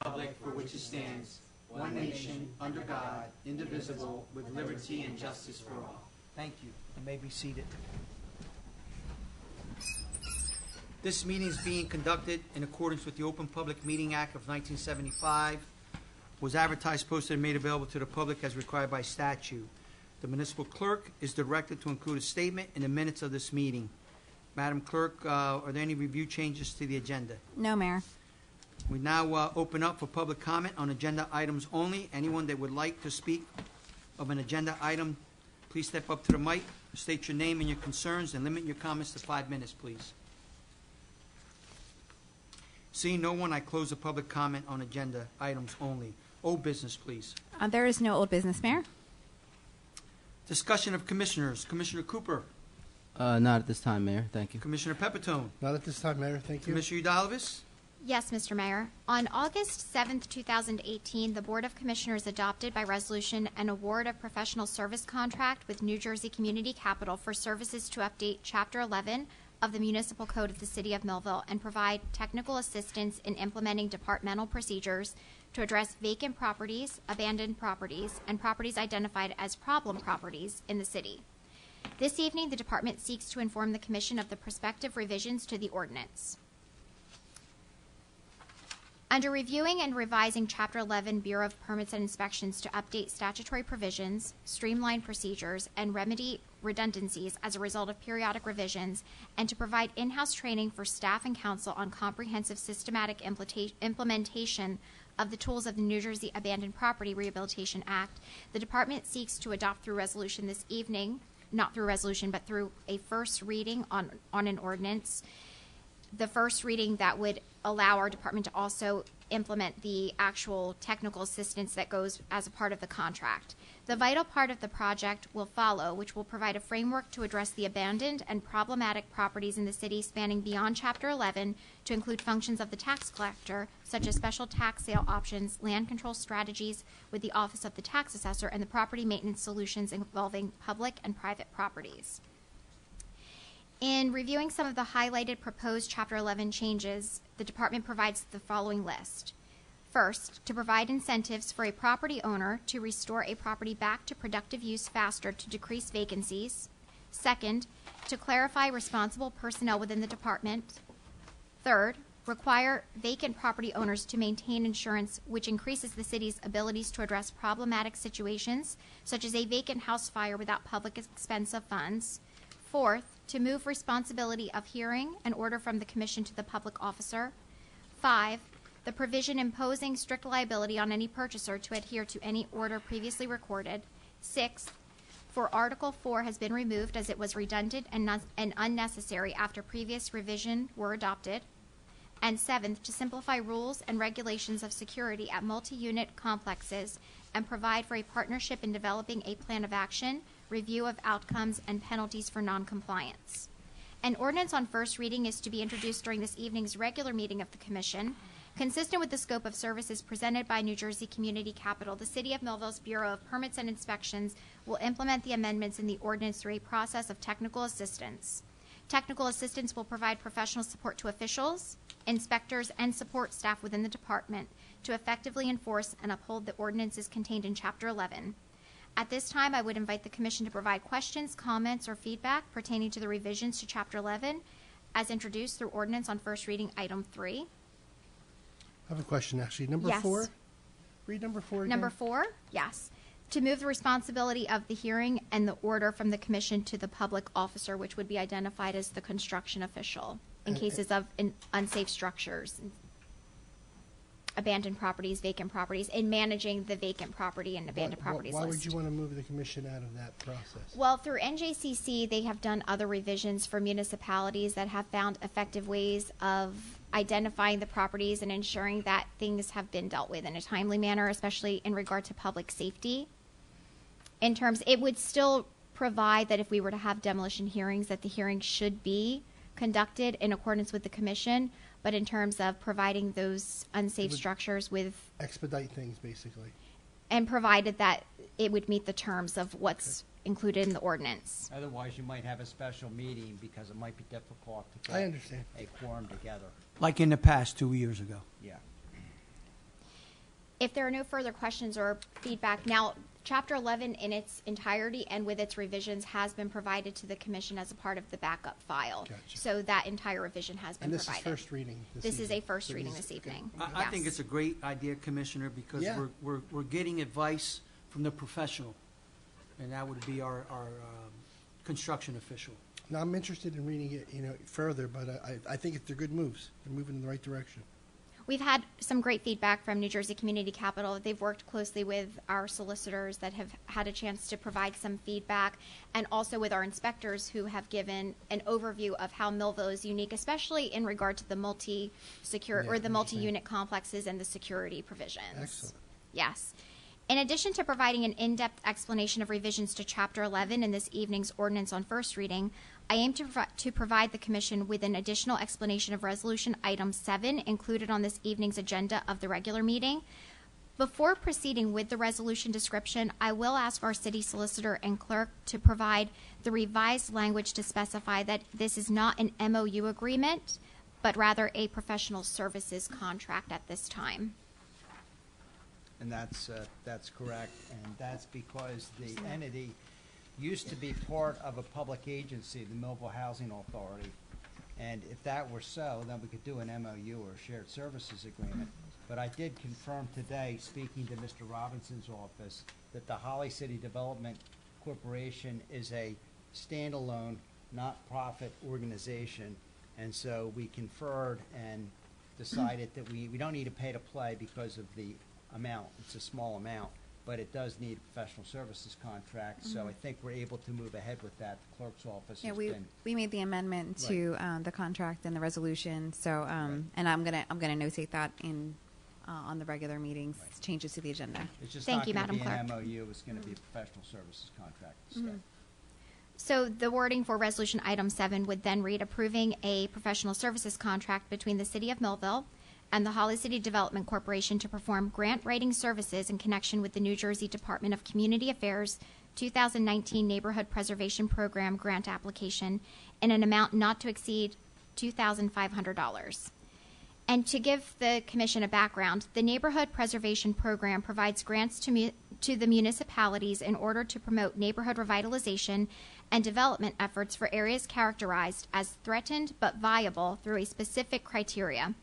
republic for which it stands, one nation, under God, indivisible, with liberty and justice for all. Thank you. You may be seated. This meeting is being conducted in accordance with the Open Public Meeting Act of 1975, was advertised, posted, and made available to the public as required by statute. The municipal clerk is directed to include a statement in the minutes of this meeting. Madam Clerk, are there any review changes to the agenda? No, Mayor. We now open up for public comment on agenda items only. Anyone that would like to speak of an agenda item, please step up to the mic, state your name and your concerns, and limit your comments to 5 minutes, please. Seeing no one, I close the public comment on agenda items only. Old business, please. There is no old business, Mayor. Discussion of commissioners. Commissioner Cooper. Not at this time, Mayor. Thank you. Commissioner Pepitone. Not at this time, Mayor. Thank you. Commissioner Udalvis. Yes, Mr. Mayor. On August 7th, 2018, the Board of Commissioners adopted by resolution an award of professional service contract with New Jersey Community Capital for services to update Chapter 11 of the Municipal Code of the City of Millville and provide technical assistance in implementing departmental procedures to address vacant properties, abandoned properties, and properties identified as problem properties in the city. This evening, the department seeks to inform the Commission of the prospective revisions to the ordinance. Under reviewing and revising Chapter 11 Bureau of Permits and Inspections to update statutory provisions, streamline procedures, and remedy redundancies as a result of periodic revisions, and to provide in-house training for staff and council on comprehensive systematic implementation of the tools of the New Jersey Abandoned Property Rehabilitation Act, the department seeks to adopt through resolution this evening, not through resolution, but through a first reading on an ordinance, the first reading that would allow our department to also implement the actual technical assistance that goes as a part of the contract. The vital part of the project will follow, which will provide a framework to address the abandoned and problematic properties in the city spanning beyond Chapter 11 to include functions of the tax collector, such as special tax sale options, land control strategies with the Office of the Tax Assessor, and the property maintenance solutions involving public and private properties. In reviewing some of the highlighted proposed Chapter 11 changes, the department provides the following list. First, to provide incentives for a property owner to restore a property back to productive use faster to decrease vacancies. Second, to clarify responsible personnel within the department. Third, require vacant property owners to maintain insurance which increases the city's abilities to address problematic situations, such as a vacant house fire without public expense of funds. Fourth, to move responsibility of hearing an order from the Commission to the public officer. 5, the provision imposing strict liability on any purchaser to adhere to any order previously recorded. 6, for Article 4 has been removed as it was redundant and unnecessary after previous revision were adopted. And 7th, to simplify rules and regulations of security at multi-unit complexes and provide for a partnership in developing a plan of action, review of outcomes, and penalties for noncompliance. An ordinance on first reading is to be introduced during this evening's regular meeting of the Commission. Consistent with the scope of services presented by New Jersey Community Capital, the City of Millville's Bureau of Permits and Inspections will implement the amendments in the ordinance through a process of technical assistance. Technical assistance will provide professional support to officials, inspectors, and support staff within the department to effectively enforce and uphold the ordinances contained in Chapter 11. At this time, I would invite the Commission to provide questions, comments, or feedback pertaining to the revisions to Chapter 11 as introduced through ordinance on first reading, Item 3. I have a question, actually. Number Yes. 4? Read number 4 again. Number 4, yes. To move the responsibility of the hearing and the order from the Commission to the public officer, which would be identified as the construction official in cases of unsafe structures, abandoned properties, vacant properties, in managing the vacant property and abandoned properties Why list. would you want to move the Commission out of that process? Well, through NJCC, they have done other revisions for municipalities that have found effective ways of identifying the properties and ensuring that things have been dealt with in a timely manner, especially in regard to public safety. In terms, it would still provide that if we were to have demolition hearings, that the hearings should be conducted in accordance with the Commission, but in terms of providing those unsafe structures with... Expedite things, basically. And provided that it would meet the terms of what's included in the ordinance. Otherwise, you might have a special meeting because it might be difficult to I get understand. a quorum together. Like in the past 2 years ago. Yeah. If there are no further questions or feedback, now, Chapter 11 in its entirety and with its revisions has been provided to the commission as a part of the backup file. Gotcha. So that entire revision has been And this is provided. first reading This is evening. a first So reading these- this evening. I think Yes. it's a great idea, Commissioner, because Yeah. we're getting advice from the professional, and that would be our construction official. Now, I'm interested in reading it, further, but I think they're good moves. They're moving in the right direction. We've had some great feedback from New Jersey Community Capital. They've worked closely with our solicitors that have had a chance to provide some feedback, and also with our inspectors who have given an overview of how Millville is unique, especially in regard to the Yeah, I understand. multi-unit complexes and the security provisions. Excellent. Yes. In addition to providing an in-depth explanation of revisions to Chapter 11 in this evening's ordinance on first reading, I aim to provide the Commission with an additional explanation of Resolution Item 7 included on this evening's agenda of the regular meeting. Before proceeding with the resolution description, I will ask our city solicitor and clerk to provide the revised language to specify that this is not an MOU agreement, but rather a professional services contract at this time. And that's correct, and that's because the entity used to be part of a public agency, the Millville Housing Authority. And if that were so, then we could do an MOU or a shared services agreement. But I did confirm today, speaking to Mr. Robinson's office, that the Holly City Development Corporation is a standalone, not-profit organization. And so we conferred and decided that we don't need to pay to play because of the amount. It's a small amount, but it does need a professional services contract. So I think we're able to move ahead with that. The clerk's office Yeah, has we been. made the amendment to the contract and the resolution. So, and I'm gonna notate that in on the regular meetings, changes to the agenda. It's just Thank not you, going to be Madam an Clerk. MOU. It's going to be a professional services contract instead. So the wording for Resolution Item 7 would then read approving a professional services contract between the City of Millville and the Holly City Development Corporation to perform grant writing services in connection with the New Jersey Department of Community Affairs 2019 Neighborhood Preservation Program grant application in an amount not to exceed $2,500. And to give the Commission a background, the Neighborhood Preservation Program provides grants to the municipalities in order to promote neighborhood revitalization and development efforts for areas characterized as threatened but viable through a specific criteria.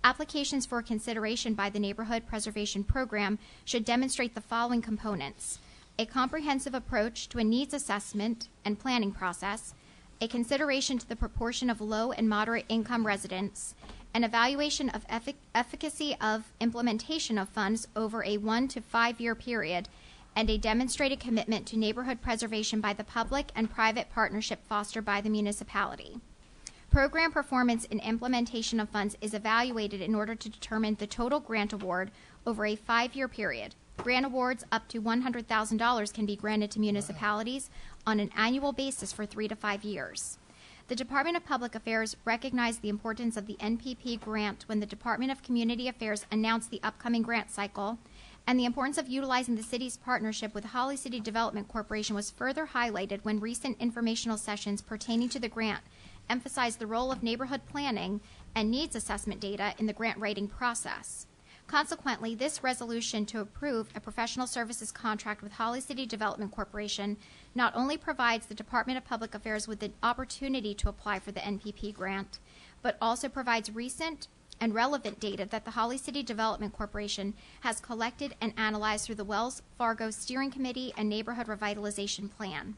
Applications for consideration by the Neighborhood Preservation Program should demonstrate the following components: a comprehensive approach to a needs assessment and planning process, a consideration to the proportion of low and moderate income residents, an evaluation of efficacy of implementation of funds over a 1 to 5 year period, and a demonstrated commitment to neighborhood preservation by the public and private partnership fostered by the municipality. Program performance and implementation of funds is evaluated in order to determine the total grant award over a 5 year period. Grant awards up to $100,000 can be granted to municipalities on an annual basis for 3 to 5 years. The Department of Public Affairs recognized the importance of the NPP grant when the Department of Community Affairs announced the upcoming grant cycle, and the importance of utilizing the city's partnership with Holly City Development Corporation was further highlighted when recent informational sessions pertaining to the grant emphasized the role of neighborhood planning and needs assessment data in the grant writing process. Consequently, this resolution to approve a professional services contract with Holly City Development Corporation not only provides the Department of Public Affairs with the opportunity to apply for the NPP grant, but also provides recent and relevant data that the Holly City Development Corporation has collected and analyzed through the Wells Fargo Steering Committee and Neighborhood Revitalization Plan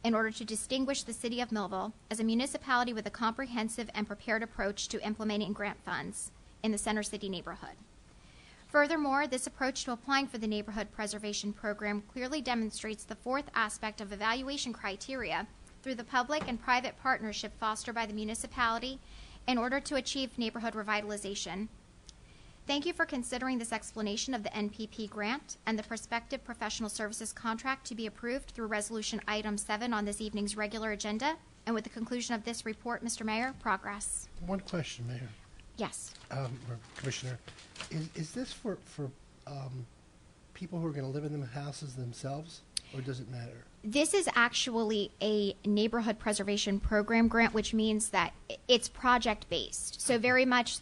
in order to distinguish the City of Millville as a municipality with a comprehensive and prepared approach to implementing grant funds in the Center City neighborhood. Furthermore, this approach to applying for the Neighborhood Preservation Program clearly demonstrates the fourth aspect of evaluation criteria through the public and private partnership fostered by the municipality in order to achieve neighborhood revitalization. Thank you for considering this explanation of the NPP grant and the prospective professional services contract to be approved through Resolution Item 7 on this evening's regular agenda. And with the conclusion of this report, Mr. Mayor, progress. One question, Mayor, Yes. or Commissioner. Is this for people who are going to live in the houses themselves, or does it matter? This is actually a neighborhood preservation program grant, which means that it's project-based. So very much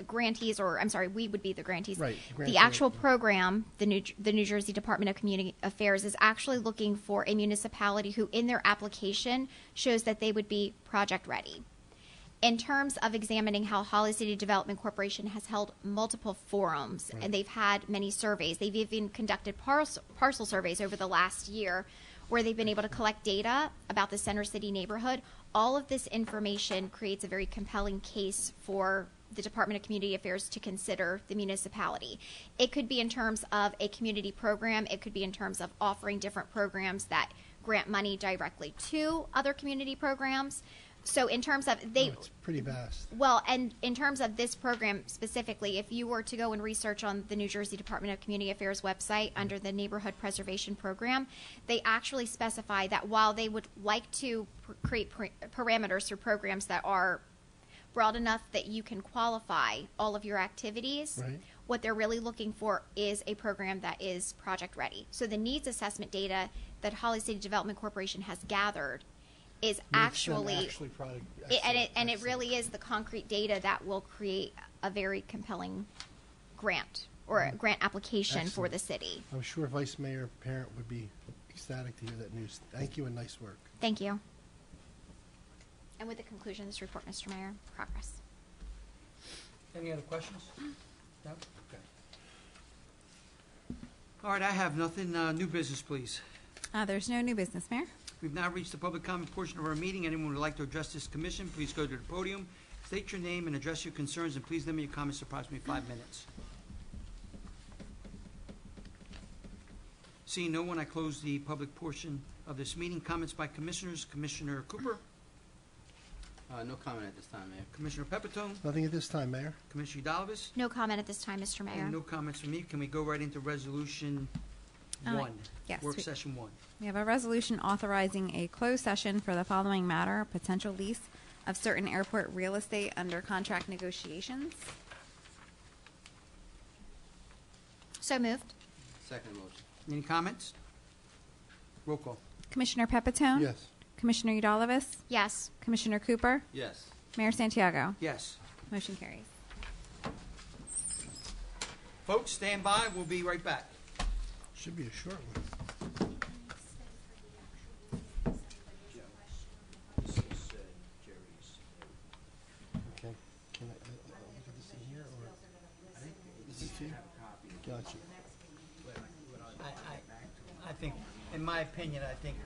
grantees, or I'm sorry, we would be the grantees. Right, The grantee, actual yeah. program, the New Jersey Department of Community Affairs is actually looking for a municipality who, in their application, shows that they would be project ready. In terms of examining how Holly City Development Corporation has held multiple forums, Right. and they've had many surveys. They've even conducted parcel surveys over the last year, where they've been able to collect data about the Center City neighborhood. All of this information creates a very compelling case for the Department of Community Affairs to consider the municipality. It could be in terms of a community program. It could be in terms of offering different programs that grant money directly to other community programs. So in terms of Oh, it's pretty vast. well, and in terms of this program specifically, if you were to go and research on the New Jersey Department of Community Affairs website under the Neighborhood Preservation Program, they actually specify that while they would like to create parameters for programs that are broad enough that you can qualify all of your activities, Right. what they're really looking for is a program that is project ready. So the needs assessment data that Holly City Development Corporation has gathered is Makes them actually product, it really is the concrete data that will create a very compelling grant or a grant application for Excellent. the city. I'm sure Vice Mayor Parent would be ecstatic to hear that news. Thank you and nice work. Thank you. And with the conclusion of this report, Mr. Mayor, progress. Any other questions? No? Okay. All right, I have nothing. New business, please. There's no new business, Mayor. We've now reached the public comment portion of our meeting. Anyone who would like to address this commission, please go to the podium, state your name and address your concerns, and please limit your comments to approximately 5 minutes. Seeing no one, I close the public portion of this meeting. Comments by commissioners. Commissioner Cooper, No comment at this time, Mayor. Commissioner Pepitone, Nothing at this time, Mayor. Commissioner Udalvis, No comment at this time, Mr. Mayor. and no comments from me. Can we go right into resolution 1? yes, Work we- session 1. We have a resolution authorizing a closed session for the following matter: potential lease of certain airport real estate under contract negotiations. So moved. Second motion. Any comments? Roll call. Commissioner Pepitone? Yes. Commissioner Udalvis? Yes. Commissioner Cooper? Yes. Mayor Santiago? Yes. Motion carries. Folks, stand by. We'll be right back. Should be a short one. Okay. Can I look at this in here or? This is to you? Gotcha. I think, in my opinion, I think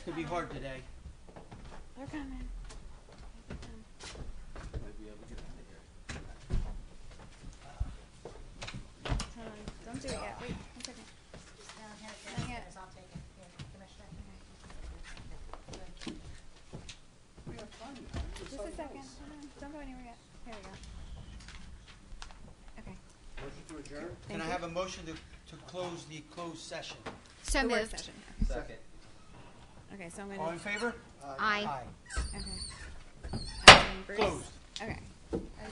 gonna be hard today. They're coming. Hold on. Don't do it yet. Wait, 1 second. Not yet. Just a second. Hold on. Don't go anywhere yet. Here we go. Okay. Motion to adjourn? Can I have a motion to close the closed session? So The work moved. session. Second. Okay, so I'm All gonna. in favor? Aye. Okay. Bruce. Closed. Okay.